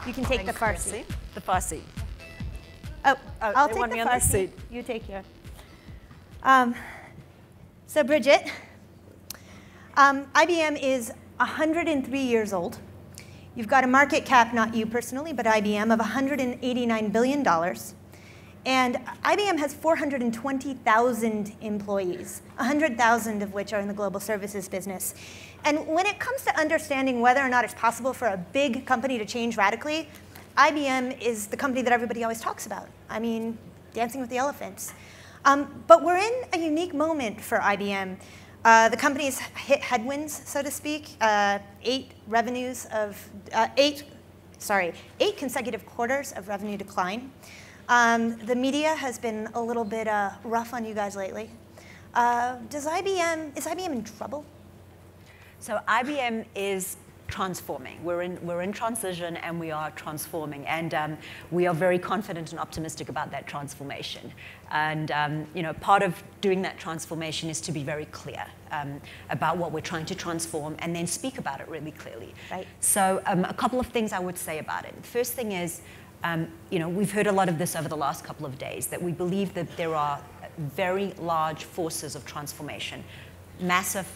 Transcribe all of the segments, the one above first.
You can take the far seat. The far seat. Oh, I'll they take want the me on far this seat. seat. You take your. So Bridget, IBM is 103 years old. You've got a market cap, not you personally, but IBM, of $189 billion. And IBM has 420,000 employees, 100,000 of which are in the global services business. And when it comes to understanding whether or not it's possible for a big company to change radically, IBM is the company that everybody always talks about. I mean, dancing with the elephants. But we're in a unique moment for IBM. The company's hit headwinds, so to speak, 8 consecutive quarters of revenue decline. The media has been a little bit rough on you guys lately. Is IBM in trouble? So IBM is transforming. We're in transition, and we are transforming, and we are very confident and optimistic about that transformation. And part of doing that transformation is to be very clear about what we're trying to transform, and then speak about it really clearly. Right. So a couple of things I would say about it. The first thing is, we've heard a lot of this over the last couple of days, that we believe that there are very large forces of transformation, massive,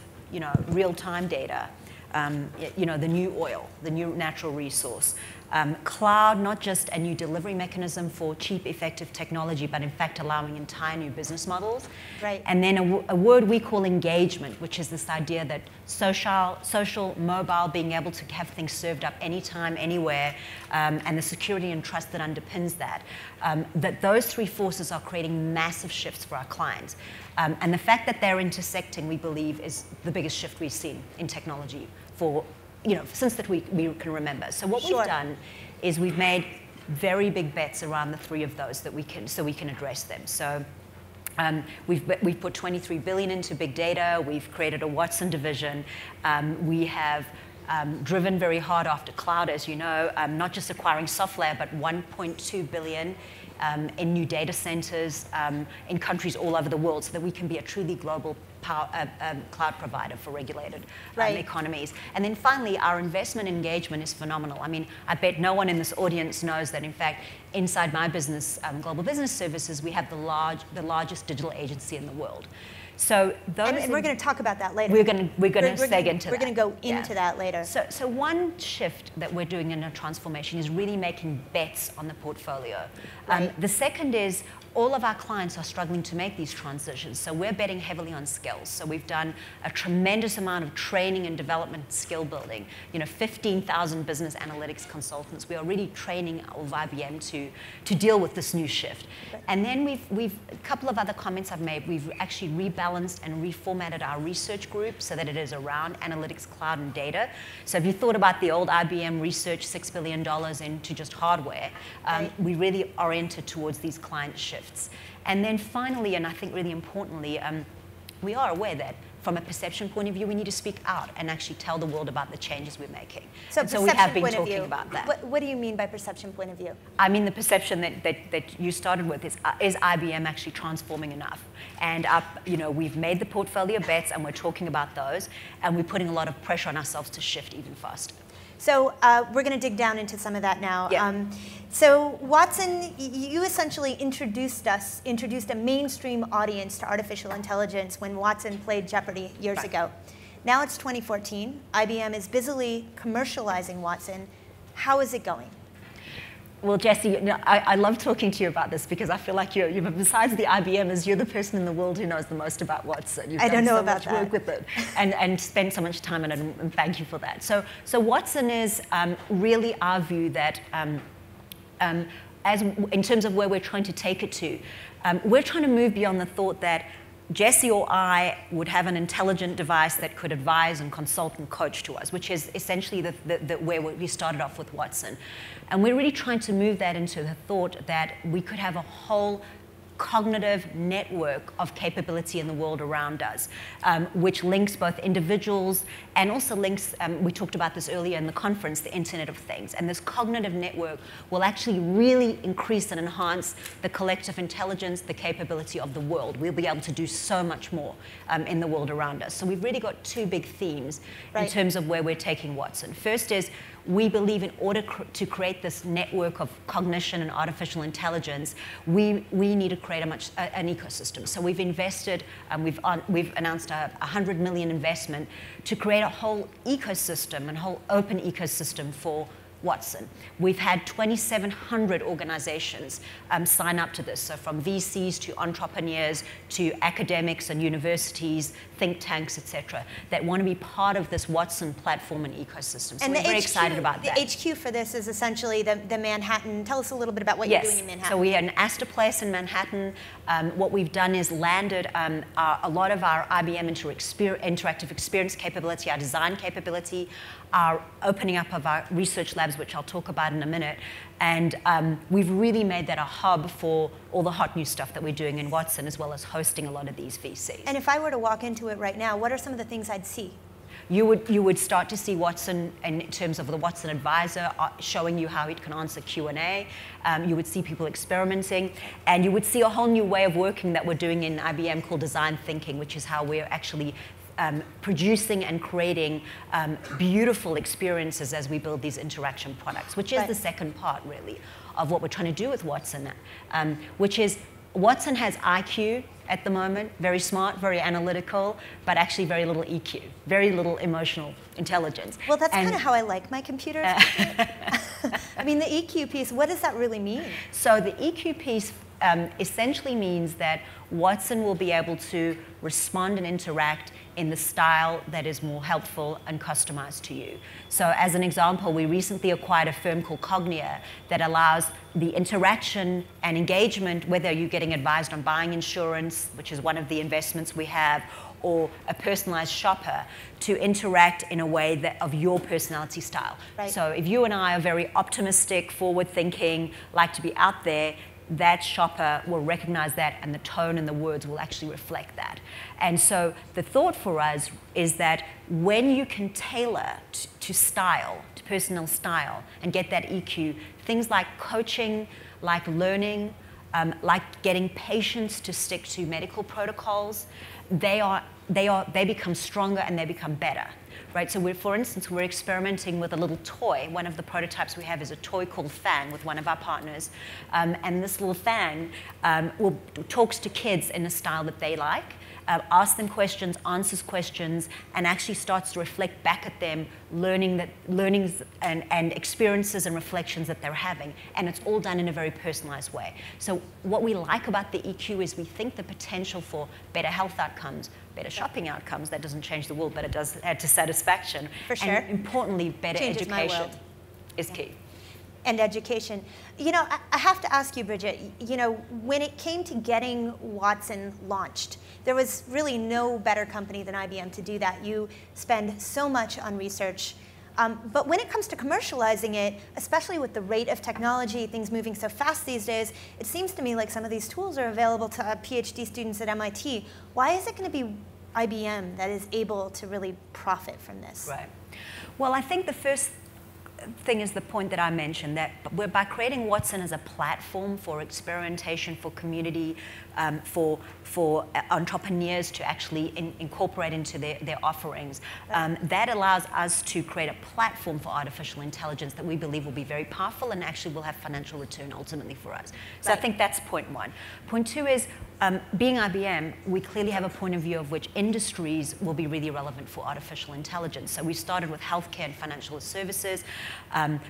real-time data, the new oil, the new natural resource. Cloud, not just a new delivery mechanism for cheap, effective technology, but in fact allowing entire new business models. Right. And then a word we call engagement, which is this idea that social, mobile, being able to have things served up anytime, anywhere, and the security and trust that underpins that, that those 3 forces are creating massive shifts for our clients. And the fact that they're intersecting, we believe, is the biggest shift we've seen in technology for since that we can remember. So what we've done is we've made very big bets around the 3 of those that we can address them. So we've put $23 billion into big data. We've created a Watson division. We have driven very hard after cloud, as you know, not just acquiring software, but $1.2 billion in new data centers in countries all over the world, so that we can be a truly global cloud provider for regulated economies. And then finally, our investment engagement is phenomenal. I mean, I bet no one in this audience knows that, in fact, inside my business, Global Business Services, we have the largest digital agency in the world. So those and we're going to talk about that later. We're going to seg into that. We're going to go into that later. So one shift that we're doing in a transformation is really making bets on the portfolio. Right. The second is, all of our clients are struggling to make these transitions, so we're betting heavily on skills. So we've done a tremendous amount of training and development, skill building. 15,000 business analytics consultants. We are really training all of IBM to deal with this new shift. Right. And then we've a couple of other comments I've made. We've actually rebalanced and reformatted our research group so that it is around analytics, cloud, and data. So if you thought about the old IBM research, $6 billion into just hardware, we really oriented towards these client shifts. And then finally, and I think really importantly, we are aware that from a perception point of view, we need to speak out and actually tell the world about the changes we're making. So we have been talking about that. What do you mean by perception point of view? I mean the perception that you started with is IBM actually transforming enough? And we've made the portfolio bets, and we're talking about those, and we're putting a lot of pressure on ourselves to shift even faster. So we're going to dig down into some of that now. Yeah. So Watson, you essentially introduced a mainstream audience to artificial intelligence when Watson played Jeopardy years ago. Now it's 2014. IBM is busily commercializing Watson. How is it going? Well, Jessie, I love talking to you about this, because I feel like you're besides the IBMers, you're the person in the world who knows the most about Watson. You've done so much work with it and spent so much time on it, and thank you for that. So Watson is really our view that, in terms of where we're trying to take it to, we're trying to move beyond the thought that Jessie or I would have an intelligent device that could advise and consult and coach to us, which is essentially where we started off with Watson. And we're really trying to move that into the thought that we could have a whole cognitive network of capability in the world around us, which links both individuals and also links, we talked about this earlier in the conference, the Internet of Things. And this cognitive network will actually really increase and enhance the collective intelligence, the capability of the world. We'll be able to do so much more in the world around us. So we've really got two big themes in terms of where we're taking Watson. First is, we believe in order to create this network of cognition and artificial intelligence, we need to create an ecosystem. So we've invested, we've announced a $100 million investment to create a whole ecosystem, a whole open ecosystem for Watson. We've had 2,700 organizations sign up to this, so from VCs to entrepreneurs to academics and universities, think tanks, etc., that want to be part of this Watson platform and ecosystem. So we're very excited about that. The HQ for this is essentially the Manhattan. Tell us a little bit about what you're doing in Manhattan. So we are in Astor Place in Manhattan. What we've done is landed a lot of our IBM interactive experience capability, our design capability, our opening up of our research labs, which I'll talk about in a minute. And we've really made that a hub for all the hot new stuff that we're doing in Watson, as well as hosting a lot of these VCs. And if I were to walk into it right now, what are some of the things I'd see? You would start to see Watson in terms of the Watson advisor showing you how it can answer Q&A. You would see people experimenting, and you would see a whole new way of working that we're doing in IBM called design thinking, which is how we're actually producing and creating beautiful experiences as we build these interaction products, which is the second part, really, of what we're trying to do with Watson, which is Watson has IQ at the moment, very smart, very analytical, but actually very little EQ, very little emotional intelligence. Well, that's kind of how I like my computers. I mean, the EQ piece, what does that really mean? So the EQ piece essentially means that Watson will be able to respond and interact in the style that is more helpful and customized to you. So as an example, we recently acquired a firm called Cognia that allows the interaction and engagement, whether you're getting advised on buying insurance, which is one of the investments we have, or a personalized shopper, to interact in a way that of your personality style. So if you and I are very optimistic, forward-thinking, like to be out there, that shopper will recognize that, and the tone and the words will actually reflect that. And so the thought for us is that when you can tailor to style, to personal style, and get that EQ, things like coaching, like learning, like getting patients to stick to medical protocols, they become stronger and they become better. Right, so for instance, we're experimenting with a little toy. One of the prototypes we have is a toy called Fang with one of our partners. And this little Fang talks to kids in a style that they like, asks them questions, answers questions, and actually starts to reflect back at them learnings and experiences and reflections that they're having. And it's all done in a very personalized way. So what we like about the EQ is we think the potential for better health outcomes, better shopping outcomes, that doesn't change the world, but it does add to satisfaction. For sure. And importantly, better Changes education is key. And education. You know, I have to ask you, Bridget, you know, when it came to getting Watson launched, there was really no better company than IBM to do that. You spend so much on research. But when it comes to commercializing it, especially with the rate of technology, things moving so fast these days, it seems to me like some of these tools are available to PhD students at MIT. Why is it going to be IBM that is able to really profit from this? Right. Well, I think the first thing is the point that I mentioned, that by creating Watson as a platform for experimentation, for community, for entrepreneurs to actually incorporate into their offerings, that allows us to create a platform for artificial intelligence that we believe will be very powerful and actually will have financial return ultimately for us. So I think that's point one. Point two is, being IBM, we clearly have a point of view of which industries will be really relevant for artificial intelligence. So we started with healthcare and financial services.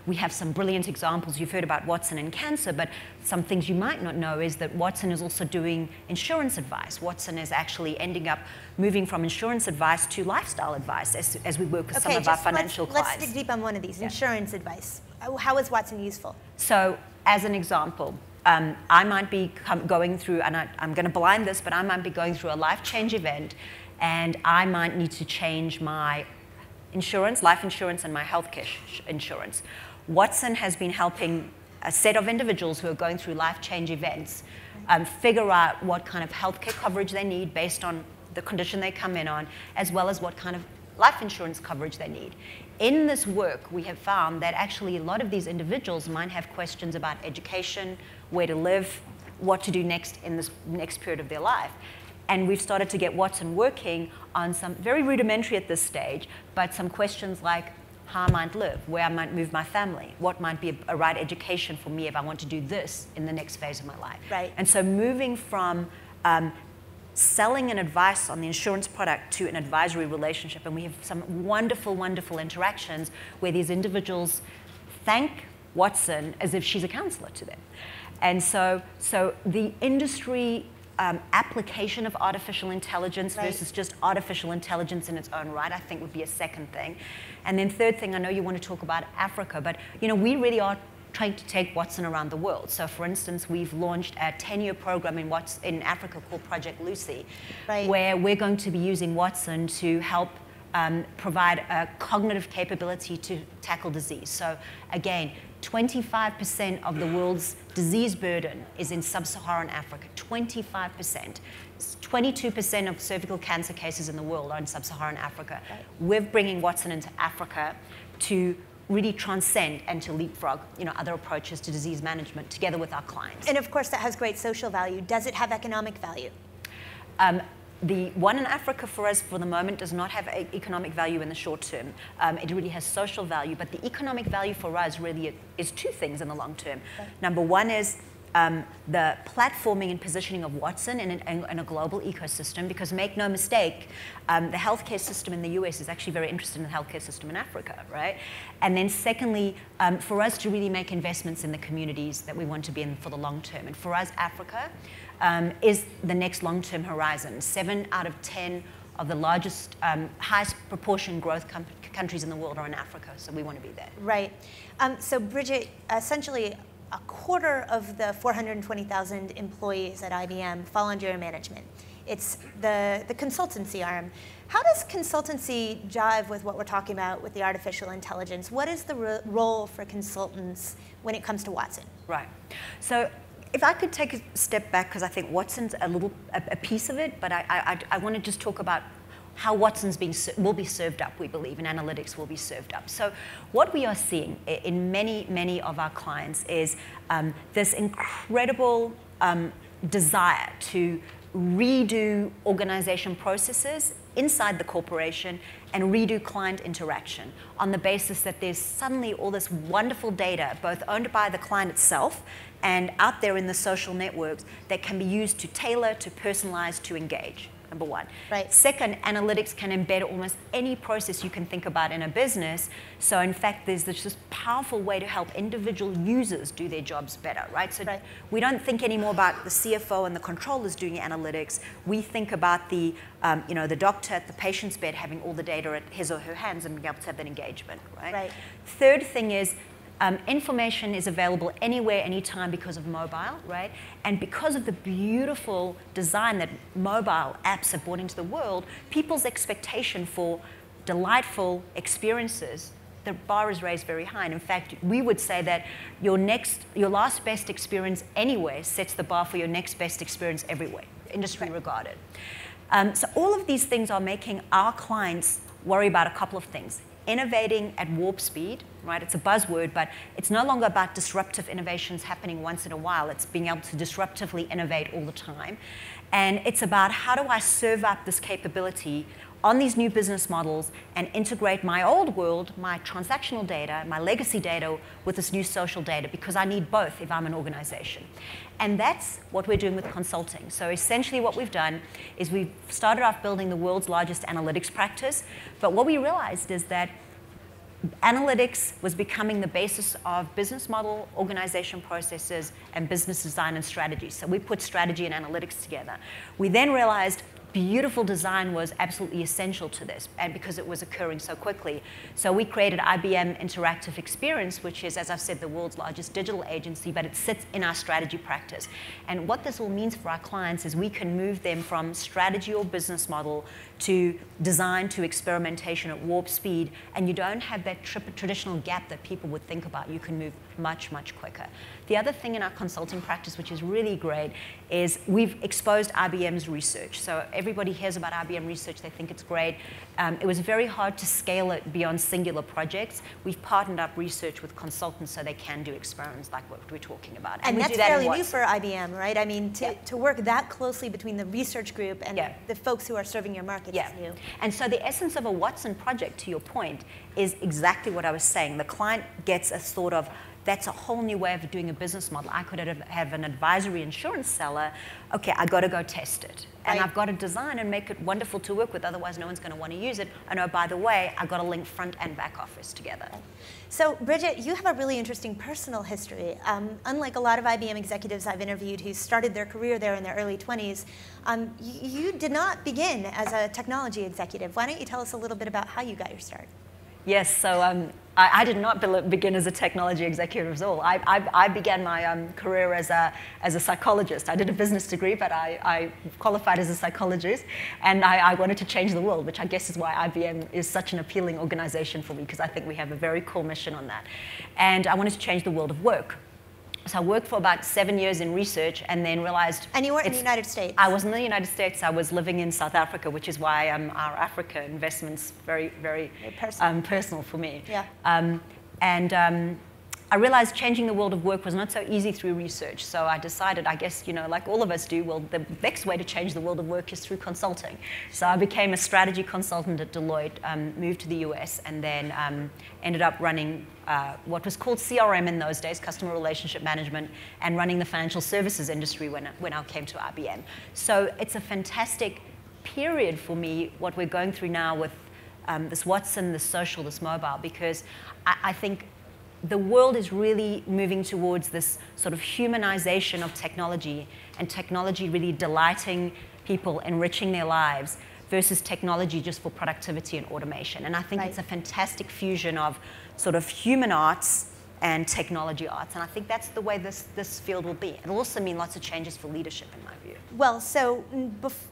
We have some brilliant examples. You've heard about Watson in cancer, but some things you might not know is that Watson is also doing insurance advice. Watson is actually ending up moving from insurance advice to lifestyle advice as we work with some of our financial clients. Let's dig deep on one of these, insurance advice. How is Watson useful? So as an example, I might be going through, and I'm going to blind this, but I might be going through a life change event, and I might need to change my insurance, life insurance, and my healthcare insurance. Watson has been helping a set of individuals who are going through life change events figure out what kind of healthcare coverage they need based on the condition they come in on, as well as what kind of life insurance coverage they need. In this work, we have found that actually a lot of these individuals might have questions about education, where to live, what to do next in this next period of their life. And we've started to get Watson working on some very rudimentary at this stage, but some questions like how I might live, where I might move my family, what might be a right education for me if I want to do this in the next phase of my life. Right. And so moving from selling an advice on the insurance product to an advisory relationship, and we have some wonderful, wonderful interactions where these individuals thank Watson as if she's a counselor to them. And so the industry application of artificial intelligence versus just artificial intelligence in its own right, I think would be a second thing. And then third thing, I know you want to talk about Africa, but we really are trying to take Watson around the world. So for instance, we've launched a 10-year program in Africa called Project Lucy, where we're going to be using Watson to help provide a cognitive capability to tackle disease. So again, 25% of the world's disease burden is in sub-Saharan Africa, 25%. 22% of cervical cancer cases in the world are in sub-Saharan Africa. We're bringing Watson into Africa to really transcend and to leapfrog other approaches to disease management together with our clients. And of course, that has great social value. Does it have economic value? The one in Africa for us for the moment does not have economic value in the short term. It really has social value, but the economic value for us really is two things in the long term. Number one is the platforming and positioning of Watson in a global ecosystem, because make no mistake, the healthcare system in the US is actually very interested in the healthcare system in Africa, right? And then secondly, for us to really make investments in the communities that we want to be in for the long term. And for us, Africa is the next long-term horizon. 7 out of 10 of the largest, highest proportion growth countries in the world are in Africa, so we want to be there. Right. So Bridget, essentially a quarter of the 420,000 employees at IBM fall under your management. It's the consultancy arm. How does consultancy jive with what we're talking about with the artificial intelligence? What is the role for consultants when it comes to Watson? Right. So if I could take a step back, because I think Watson's a piece of it, but I want to just talk about how Watson's will be served up, we believe, and analytics will be served up. So what we are seeing in many, many of our clients is this incredible desire to redo organization processes inside the corporation and redo client interaction on the basis that there's suddenly all this wonderful data, both owned by the client itself and out there in the social networks, that can be used to tailor, to personalize, to engage. Number one. Right. Second, analytics can embed almost any process you can think about in a business. So in fact, there's this powerful way to help individual users do their jobs better, right? So we don't think anymore about the CFO and the controllers doing analytics. We think about the doctor at the patient's bed having all the data at his or her hands and being able to have that engagement, right? Third thing is, information is available anywhere, anytime because of mobile, right? And because of the beautiful design that mobile apps have brought into the world, people's expectation for delightful experiences, the bar is raised very high. And in fact, we would say that your last best experience anywhere sets the bar for your next best experience everywhere, industry regarded. So all of these things are making our clients worry about a couple of things. Innovating at warp speed, right? It's a buzzword, but it's no longer about disruptive innovations happening once in a while. It's being able to disruptively innovate all the time. And it's about how do I serve up this capability on these new business models and integrate my old world, my transactional data, my legacy data with this new social data, because I need both if I'm an organization. And that's what we're doing with consulting. So essentially what we've done is we've started off building the world's largest analytics practice, but what we realized is that analytics was becoming the basis of business model, organization processes, and business design and strategy. So we put strategy and analytics together. We then realized beautiful design was absolutely essential to this, and because it was occurring so quickly. So we created IBM Interactive Experience, which is, as I've said, the world's largest digital agency, but it sits in our strategy practice. And what this all means for our clients is we can move them from strategy or business model to design to experimentation at warp speed, and you don't have that traditional gap that people would think about. You can move much, much quicker. The other thing in our consulting practice, which is really great, is we've exposed IBM's research. So everybody hears about IBM research, they think it's great. It was very hard to scale it beyond singular projects. We've partnered up research with consultants so they can do experiments like what we're talking about. And we that's do that fairly new for IBM, right? I mean, Yeah. to work that closely between the research group and Yeah. the folks who are serving your market Yeah. is new. And so the essence of a Watson project, to your point, is exactly what I was saying. The client gets a sort of, that's a whole new way of doing a business model. I could have an advisory insurance seller. Okay, I got to go test it. And Right. I've got to design and make it wonderful to work with, otherwise no one's going to want to use it. And oh, by the way, I've got to link front and back office together. So, Bridget, you have a really interesting personal history. Unlike a lot of IBM executives I've interviewed who started their career there in their early 20s, you did not begin as a technology executive. Why don't you tell us a little bit about how you got your start? Yes, so I did not begin as a technology executive at all. I began my career as a psychologist. I did a business degree, but I qualified as a psychologist, and I wanted to change the world, which I guess is why IBM is such an appealing organization for me, because I think we have a very cool mission on that. And I wanted to change the world of work. So I worked for about 7 years in research and then realized... And you weren't in the United States? I was in the United States. I was living in South Africa, which is why our Africa investment's very, very personal for me. Yeah. I realized changing the world of work was not so easy through research. So I decided, I guess, like all of us do, well, the next way to change the world of work is through consulting. So I became a strategy consultant at Deloitte, moved to the US, and then ended up running what was called CRM in those days, customer relationship management, and running the financial services industry when I came to IBM. So it's a fantastic period for me, what we're going through now with this Watson, this social, this mobile, because I think the world is really moving towards this sort of humanization of technology, and technology really delighting people, enriching their lives, versus technology just for productivity and automation. And I think it's a fantastic fusion of sort of human arts and technology arts. And I think that's the way this field will be. It'll also mean lots of changes for leadership, in my view. Well, so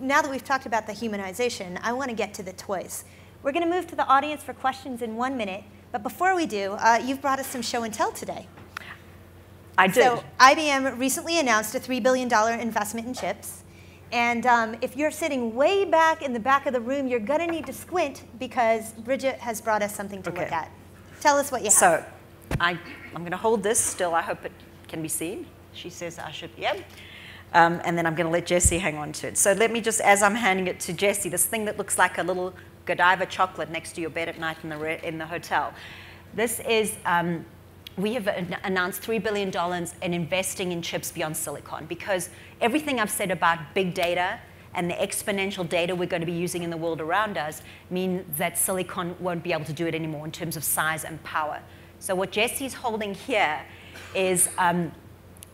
now that we've talked about the humanization, I want to get to the toys. We're going to move to the audience for questions in 1 minute. But before we do, you've brought us some show and tell today. I did. So IBM recently announced a $3 billion investment in chips. And if you're sitting way back in the back of the room, you're going to need to squint because Bridget has brought us something to look at. Tell us what you have. So I'm going to hold this still. I hope it can be seen. She says I should, yeah. And then I'm going to let Jessie hang on to it. So let me just, as I'm handing it to Jessie, this thing that looks like a little Godiva chocolate next to your bed at night in the hotel. This is, we have announced $3 billion in investing in chips beyond silicon, because everything I've said about big data and the exponential data we're going to be using in the world around us mean that silicon won't be able to do it anymore in terms of size and power. So what Jessie's holding here is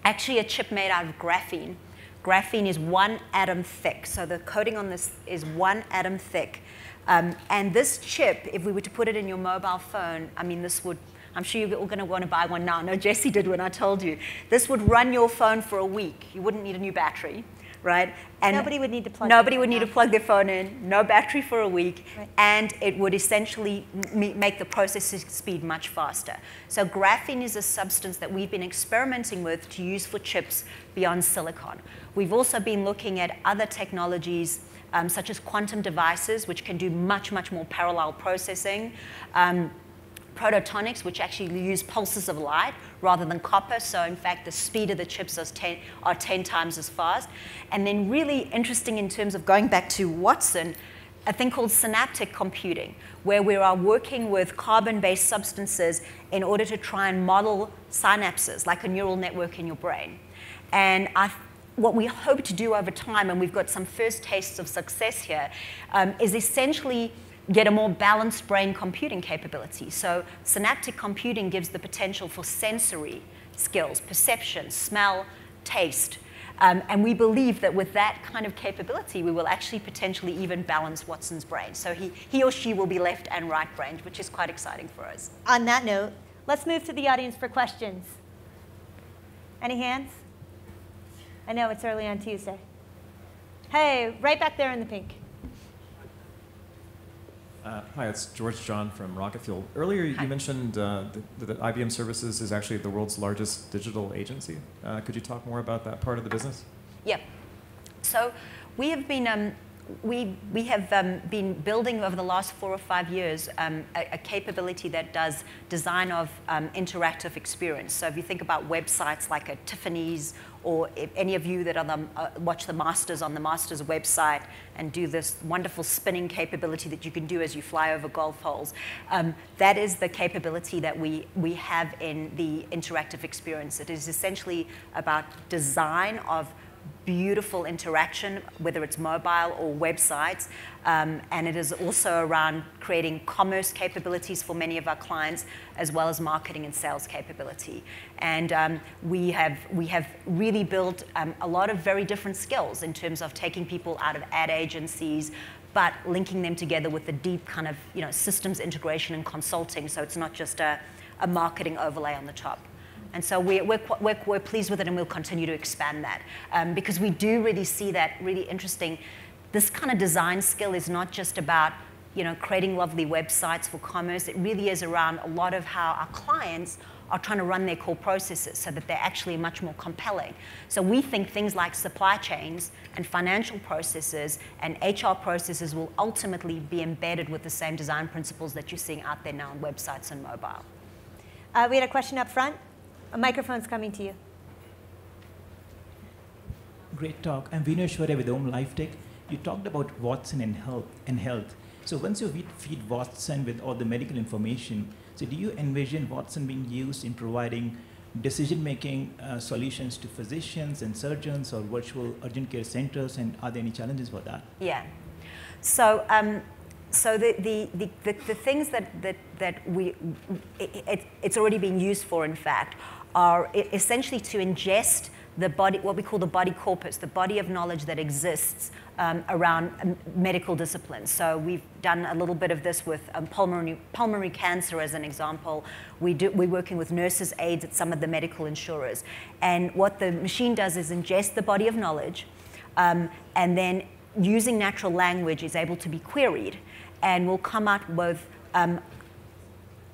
actually a chip made out of graphene. Graphene is 1 atom thick, so the coating on this is 1 atom thick. And this chip, if we were to put it in your mobile phone, I mean, this would, I'm sure you're all going to want to buy one now. No, Jessie did when I told you. This would run your phone for a week. You wouldn't need a new battery, right? And nobody would need to plug their phone in, no battery for a week, right. And it would essentially make the processing speed much faster. So graphene is a substance that we've been experimenting with to use for chips beyond silicon. We've also been looking at other technologies such as quantum devices, which can do much, much more parallel processing. Protonics, which actually use pulses of light rather than copper. So in fact, the speed of the chips are 10 times as fast. And then really interesting in terms of going back to Watson, a thing called synaptic computing, where we are working with carbon-based substances in order to try and model synapses, like a neural network in your brain. And what we hope to do over time, and we've got some first tastes of success here, is essentially get a more balanced brain computing capability. So synaptic computing gives the potential for sensory skills, perception, smell, taste, And we believe that with that kind of capability, we will actually potentially even balance Watson's brain. So he or she will be left and right-brained, which is quite exciting for us. On that note, let's move to the audience for questions. Any hands? I know it's early on Tuesday. Hey, right back there in the pink. Hi, it's George John from Rocket Fuel. Earlier, you mentioned that IBM Services is actually the world's largest digital agency. Could you talk more about that part of the business? Yep. So we have been been building over the last 4 or 5 years a capability that does design of interactive experience. So if you think about websites like a Tiffany's, or if any of you that are watch the Masters on the Masters website and do this wonderful spinning capability that you can do as you fly over golf holes, that is the capability that we have in the interactive experience. It is essentially about design of beautiful interaction, whether it's mobile or websites, and it is also around creating commerce capabilities for many of our clients, as well as marketing and sales capability. And we have really built a lot of very different skills in terms of taking people out of ad agencies, but linking them together with the deep kind of systems integration and consulting, so it's not just a marketing overlay on the top. And so we're pleased with it, and we'll continue to expand that because we do really see that really interesting. This kind of design skill is not just about creating lovely websites for commerce. It really is around a lot of how our clients are trying to run their core processes so that they're actually much more compelling. So we think things like supply chains and financial processes and HR processes will ultimately be embedded with the same design principles that you're seeing out there now on websites and mobile. We had a question up front. A microphone's coming to you. Great talk. I'm Vinay Shware with Home Life Tech. You talked about Watson and health. So once you feed Watson with all the medical information, so do you envision Watson being used in providing decision-making solutions to physicians and surgeons or virtual urgent care centers, and are there any challenges for that? Yeah. So the things that it's already being used for, in fact, are essentially to ingest the body, what we call the body corpus, the body of knowledge that exists around medical disciplines. So we've done a little bit of this with pulmonary cancer as an example. We're working with nurses' aides at some of the medical insurers. And what the machine does is ingest the body of knowledge, and then using natural language is able to be queried, and will come out with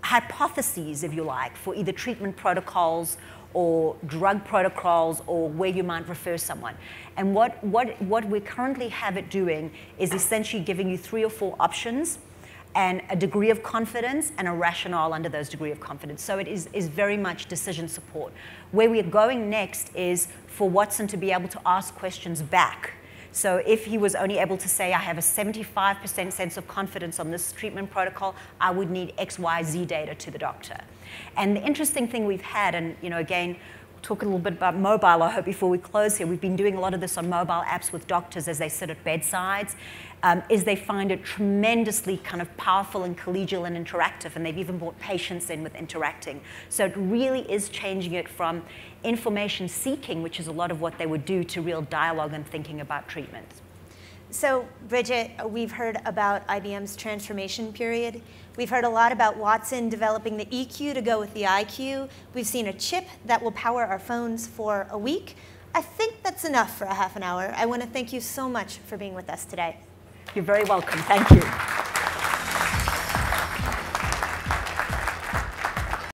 hypotheses, if you like, for either treatment protocols or drug protocols or where you might refer someone. And what we currently have it doing is essentially giving you 3 or 4 options and a degree of confidence and a rationale under those degree of confidence. So it is very much decision support. Where we are going next is for Watson to be able to ask questions back. So if he was only able to say, I have a 75% sense of confidence on this treatment protocol, I would need X, Y, Z data to the doctor. And the interesting thing we've had, and again, talk a little bit about mobile, I hope, before we close here. We've been doing a lot of this on mobile apps with doctors as they sit at bedsides, is they find it tremendously kind of powerful and collegial and interactive, and they've even brought patients in with interacting. So it really is changing it from information seeking, which is a lot of what they would do, to real dialogue and thinking about treatment. So, Bridget, we've heard about IBM's transformation period. We've heard a lot about Watson developing the EQ to go with the IQ. We've seen a chip that will power our phones for a week. I think that's enough for a half an hour. I want to thank you so much for being with us today. You're very welcome. Thank you.